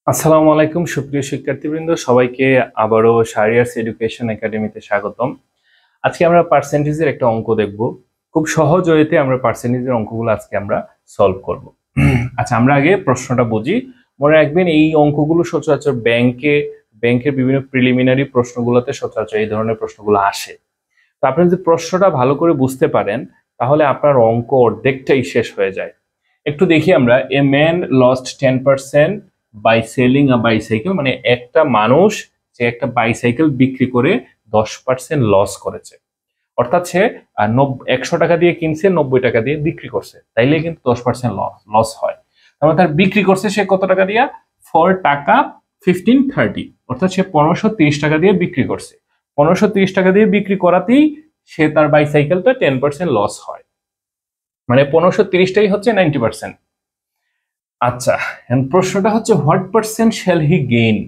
আসসালামু আলাইকুম সুপ্রিয় শিক্ষার্থীবৃন্দ, সবাইকে আবারও শাহরিয়ার্স এডুকেশন একাডেমিতে স্বাগতম। আজকে আমরা পার্সেন্টেজের একটা অঙ্ক দেখব। খুব সহজ ওয়েতে আমরা পার্সেন্টেজের অঙ্কগুলো আজকে আমরা সলভ করব। আচ্ছা, আমরা আগে প্রশ্নটা বুঝি। মনে রাখবেন, এই অঙ্কগুলো সচরাচর ব্যাংকের বিভিন্ন প্রিলিমিনারি প্রশ্নগুলোতে সচরাচর এই ধরনের প্রশ্নগুলো আসে। তো আপনি যদি প্রশ্নটা ভালো করে বুঝতে পারেন তাহলে আপনার অঙ্ক অর্ধেকটাই শেষ হয়ে যায়। একটু দেখি আমরা। A man lost 10% by selling a bicycle, মানে একটা মানুষ যে একটা বাইসাইকেল বিক্রি করে 10% লস করেছে। অর্থাৎ সে 100 টাকা দিয়ে কিনছে, 90 টাকা দিয়ে বিক্রি করছে, তাইলে কিন্তু 10% লস হয়। তারপর তার বিক্রি করছে সে কত টাকা দিয়া? 4 টাকা 1530, অর্থাৎ সে 1530 টাকা দিয়ে বিক্রি করছে। 1530 টাকা দিয়ে বিক্রি করাতেই সে তার বাইসাইকেলটা 10% লস হয়, মানে 1530টাই হচ্ছে 90%। আচ্ছা, প্রশ্নটা হচ্ছে what percent shall he gain,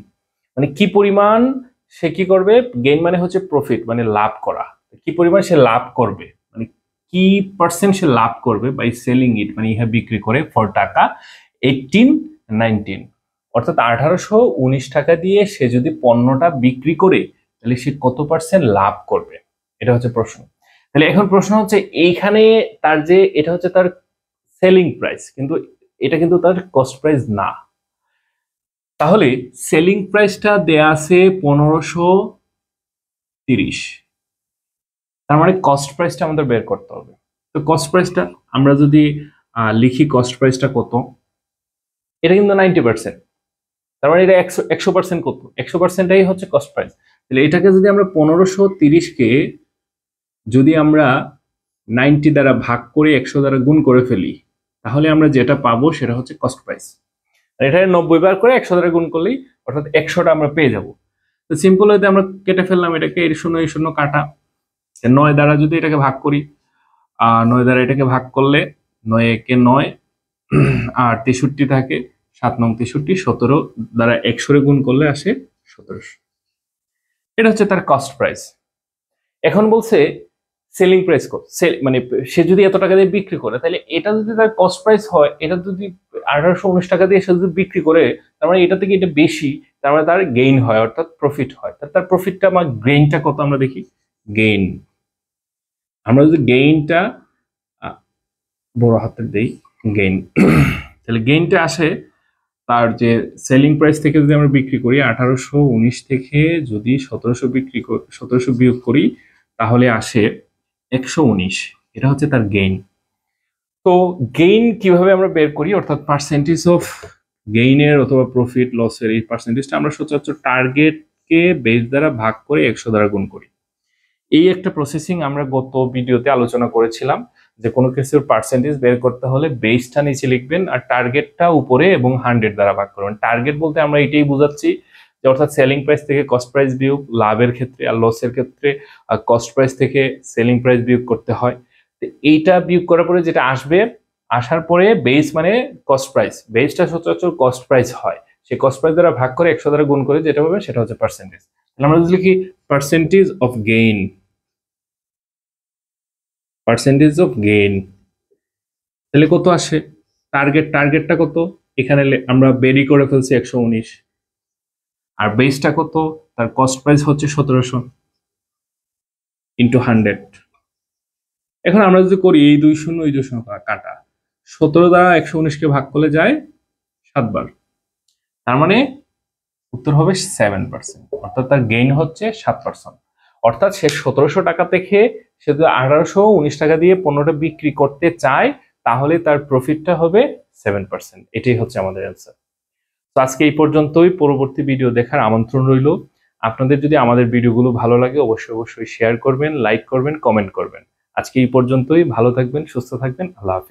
মানে কি পরিমাণ সে কি করবে। গেইন মানে হচ্ছে প্রফিট, মানে লাভ করা। কি পরিমাণ সে লাভ করবে, মানে কি পার্সেন্ট সে লাভ করবে বাই সেলিং ইট, মানে ইহা বিক্রি করে ফর টাকা 1819, অর্থাৎ 1819 টাকা দিয়ে সে যদি পণ্যটা বিক্রি করে তাহলে সে কত পার্সেন্ট লাভ করবে, এটা হচ্ছে প্রশ্ন। তাহলে এখন প্রশ্ন হচ্ছে এইখানে তার যে এটা হচ্ছে তার সেলিং প্রাইস, কিন্তু এটা কিন্তু তার কস্ট প্রাইস না। তাহলে সেলিং প্রাইসটা দেয়া আছে 1530, তার মানে কস্ট প্রাইসটা আমাদের বের করতে হবে। তো কস্ট প্রাইসটা আমরা যদি লিখি, কস্ট প্রাইসটা কত, এটা কিন্তু 90%, তার মানে এটা 100% কত, 100%টাই হচ্ছে কস্ট প্রাইস। তাহলে এটাকে যদি আমরা 1530কে যদি আমরা 90 দ্বারা ভাগ করে 100 দ্বারা গুণ করে ফেলি, তাহলে আমরা যেটা পাবো সেটা হচ্ছে কস্ট প্রাইস। এটা 90 বার করে 100 দ্বারা গুণ করলেই অর্থাৎ 100টা আমরা পেয়ে যাব। তো সিম্পল হইতে আমরা কেটে ফেললাম এটাকে, এই শূন্য কাটা। 9 দ্বারা যদি এটাকে ভাগ করি, 9 দ্বারা এটাকে ভাগ করলে 9 একে 9 আর 63 থাকে, 7 9 63, 17 দ্বারা 100 গুণ করলে আসে 1700। এটা হচ্ছে তার কস্ট প্রাইস। এখন বলছে সেলিং প্রাইস কত, মানে সে যদি এত টাকা দিয়ে বিক্রি করে, তাহলে এটা যদি তার কস্ট প্রাইস হয়, এটা যদি 1819 টাকা দিয়ে সে যদি বিক্রি করে, তার মানে এটা থেকে এটা বেশি, তার মানে তার গেইন হয়, অর্থাৎ প্রফিট হয়। তার প্রফিটটা বা গেইনটা কত আমরা দেখি। গেইন, আমরা যদি গেইনটা বড় হাতের দেই, গেইন, তাহলে গেইনটা আসে তার যে সেলিং প্রাইস থেকে যদি আমরা বিক্রি করি, 1819 থেকে যদি 1700 বিয়োগ করি, তাহলে আসে 119। এটা হচ্ছে তার গেইন। তো গেইন কিভাবে আমরা বের করি, অর্থাৎ পার্সেন্টেজ অফ গেইনের অথবা প্রফিট লসের এই পার্সেন্টেজটা আমরা সচরাচর টার্গেটকে বেস দ্বারা ভাগ করে 100 দ্বারা গুণ করি। এই একটা প্রসেসিং আমরা গত ভিডিওতে আলোচনা করেছিলাম, যে কোনো কিছুর পার্সেন্টেজ বের করতে হলে বেসটা নিচে লিখবেন আর টার্গেটটা উপরে এবং 100 দ্বারা ভাগ করবেন। টার্গেট বলতে আমরা এটাই বোঝাচ্ছি যে অর্থাৎ সেলিং প্রাইস থেকে কস্ট প্রাইস বিয়োগ, লাভের ক্ষেত্রে আর লসের ক্ষেত্রে কস্ট প্রাইস থেকে সেলিং প্রাইস বিয়োগ করতে হয়। তো এইটা বিয়োগ করার পরে যেটা আসবে, আসার পরে বেস মানে কস্ট প্রাইস, বেসটা সচরাচর কস্ট প্রাইস হয়, সেই কস্ট প্রাইস দ্বারা ভাগ করে 100 দ্বারা গুণ করে যেটা হবে সেটা হচ্ছে পার্সেন্টেজ। তাহলে আমরা যদি লিখি percentage of gain, percentage of gain, তাহলে কত আসে? টার্গেটটা কত, এখানে আমরা বেরি করে ফেলছি 119, আর বেসটা কত, তার কস্ট প্রাইস হচ্ছে 1700 ইন্টু 100। এখন আমরা যদি করি এই 20 কাটা, 17 দ্বারা 119কে ভাগ করলে যায় 7 বার, তার মানে উত্তর হবে 7%, অর্থাৎ তার গেইন হচ্ছে 7%। অর্থাৎ সে 1700 টাকা থেকে সে যদি 1819 টাকা দিয়ে পণ্যটা বিক্রি করতে চায়, তাহলে তার প্রফিটটা হবে 7%। এটাই হচ্ছে আমাদের অ্যান্সার। তো আজকে এই পর্যন্তই, পরবর্তী ভিডিও দেখার আমন্ত্রণ রইল। আপনাদের যদি আমাদের ভিডিওগুলো ভালো লাগে অবশ্যই শেয়ার করবেন, লাইক করবেন, কমেন্ট করবেন। আজকে এই পর্যন্তই, ভালো থাকবেন, সুস্থ থাকবেন, আল্লাহ হাফেজ।